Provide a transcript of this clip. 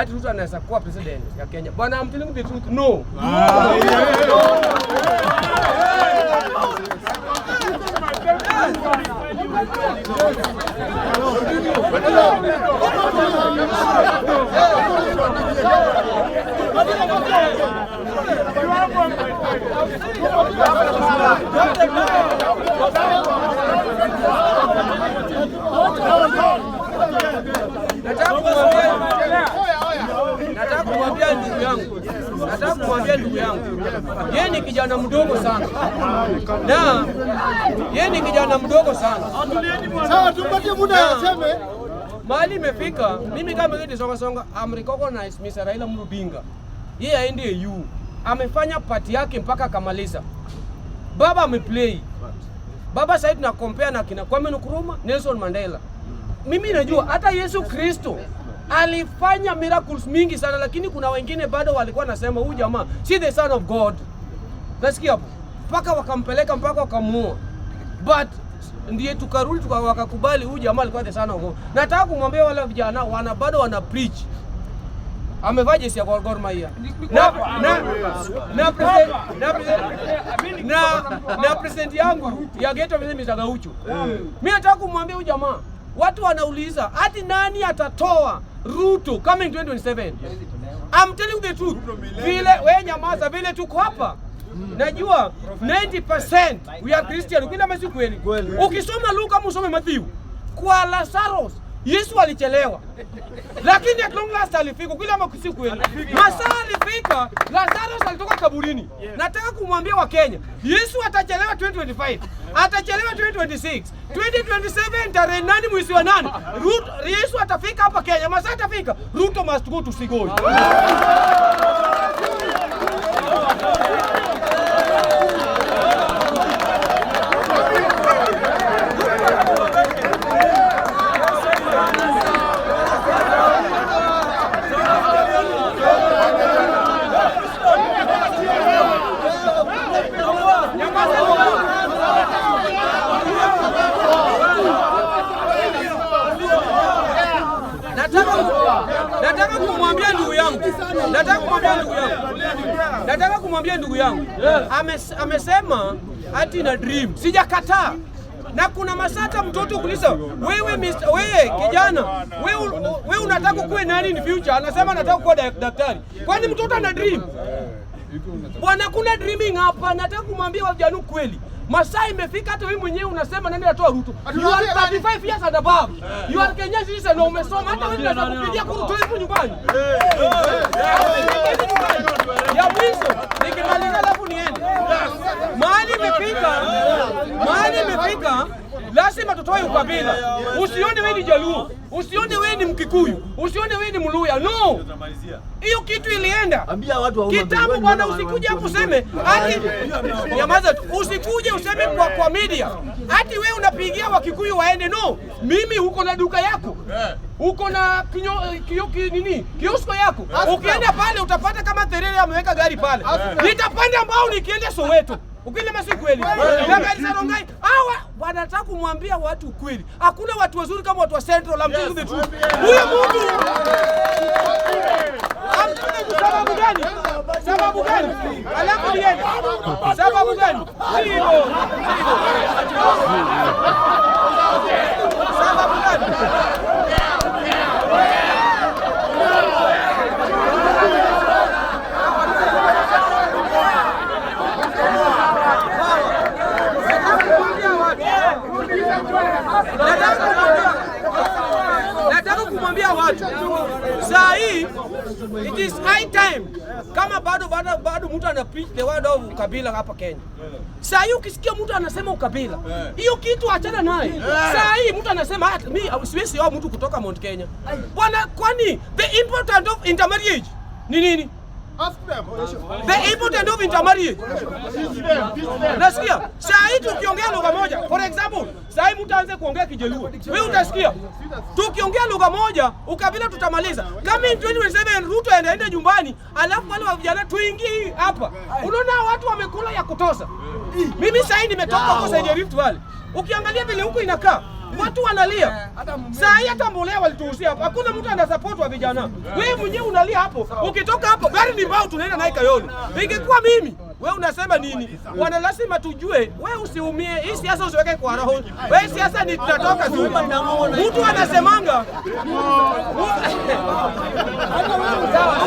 Ati Ruto anaweza kuwa president ya Kenya. Bwana, I'm telling you the truth. No. Nataka kumwambia ndugu yangu, yeye ni kijana mdogo sana. Sawa, tumpatie muda aseme. Mahali imefika, mimi kama geti songa I'm recognize Mr. Raila Odinga. Yeye aende EU. Amefanya party yake mpaka akamaliza. Baba ameplay. Baba sasa na compare na kina Kwame Nkrumah, Nelson Mandela. Mimi najua hata Yesu Kristo alifanya miracles mingi sana, lakini kuna wengine bado walikuwa nasema huyu jamaa si the son of God. Nasikia hapo. Mpaka wakampeleka mpaka wakamuua. But ndiye tukarudi wakakubali huyu jamaa alikuwa the son of God. Nataka kumwambia wale vijana bado wana preach. Amevaa jezi ya Gor Mahia. Na president yangu ya Geto Mr. Gaucho. Mimi nataka kumwambia huyu jamaa, watu wanauliza ati nani atatoa Ruto coming 2027. I'm telling you the truth. Vile wewe nyamaza, vile tuko hapa. Najua 90% we are Christian. Kila mesi kweli. Ukisoma Luka usome Matthew. Kwa Lazarus Yesu alichelewa. Lakini at long last alifika. Kila mesi kweli. Masaa alifika, Lazarus alitoka kaburini. Nataka kumwambia wa Kenya, Yesu atachelewa 2025. Atachelewa 2026. 2027 tarehe 8 mwezi wa 8. Yesu atafika hapa Kenya. Masaa atafika. Ruto must go to Sigoi. Nataka kumwambia ndugu yangu. Amesema ati na dream. Sijakataa. Na kuna masata mtoto kuuliza, wewe kijana, wewe unataka kuwa nani in future? Anasema nataka kuwa daktari. Kwani mtoto ana dream? Bwana, kuna dreaming hapa. Nataka kumwambia wajanu kweli. Masaa imefika, hata wewe mwenyewe unasema nani atoa Ruto. You are 35 years and above. You are Kenya citizen na umesoma, hata wewe unaweza kupigia kura tu nyumbani. Ya mwisho nikimaliza alafu niende. Mahali imefika lazima tutoe ukabila. Usione wewe ni Jaluo, usione wewe ni Mkikuyu, usione wewe ni Mluya. No. Hiyo kitu ilienda. Ambia watu wa kitabu bwana, usikuje hapo useme ati nyamaza tu. Usikuje useme kwa media ati wewe unapigia Wakikuyu waende. No. Mimi uko na duka yako. Uko na kiosko yako. Ukienda pale utapata kama Terere ameweka gari pale. Nitapanda mbao nikienda Soweto. Ukile masi kweli. Hawa wanataka kumwambia watu kweli. Hakuna watu wazuri kama watu wa Central. I'm telling you the truth. Huyo mtu Sababu gani? Alafu niende. Sababu gani? Sababu gani? Nataka kumwambia watu saa hii it is high time, kama bado mtu ana preach the word of ukabila hapa Kenya. Saa hii ukisikia mtu anasema ukabila, hiyo kitu achana naye. Saa hii mtu anasema mimi siwezi oa mtu kutoka Mount Kenya. Bwana, kwani the importance of intermarriage ni nini? The important of intermarriage. Nasikia saa hii tukiongea lugha moja, for example, saa hii mtu aanze kuongea Kijaluo, wewe utasikia. Tukiongea lugha moja, ukabila tutamaliza. Kama in 2027 Ruto aende nyumbani, alafu wale vijana tuingie hapa. Unaona watu wamekula ya kutosa. Mimi saa hii nimetoka huko Rift Valley. Ukiangalia vile huko inakaa, Watu wanalia. Saa hii hata mbolea walituhusia hapo. Hakuna mtu anasupport wa vijana. Wewe mwenyewe unalia hapo. Ukitoka hapo gari ni mbao tunaenda naye Kayole. Ingekuwa mimi, wewe unasema nini? Wana lazima tujue, wewe usiumie. Hii siasa usiweke kwa roho. Wewe siasa ni tunatoka tu. Mtu anasemanga. Sawa.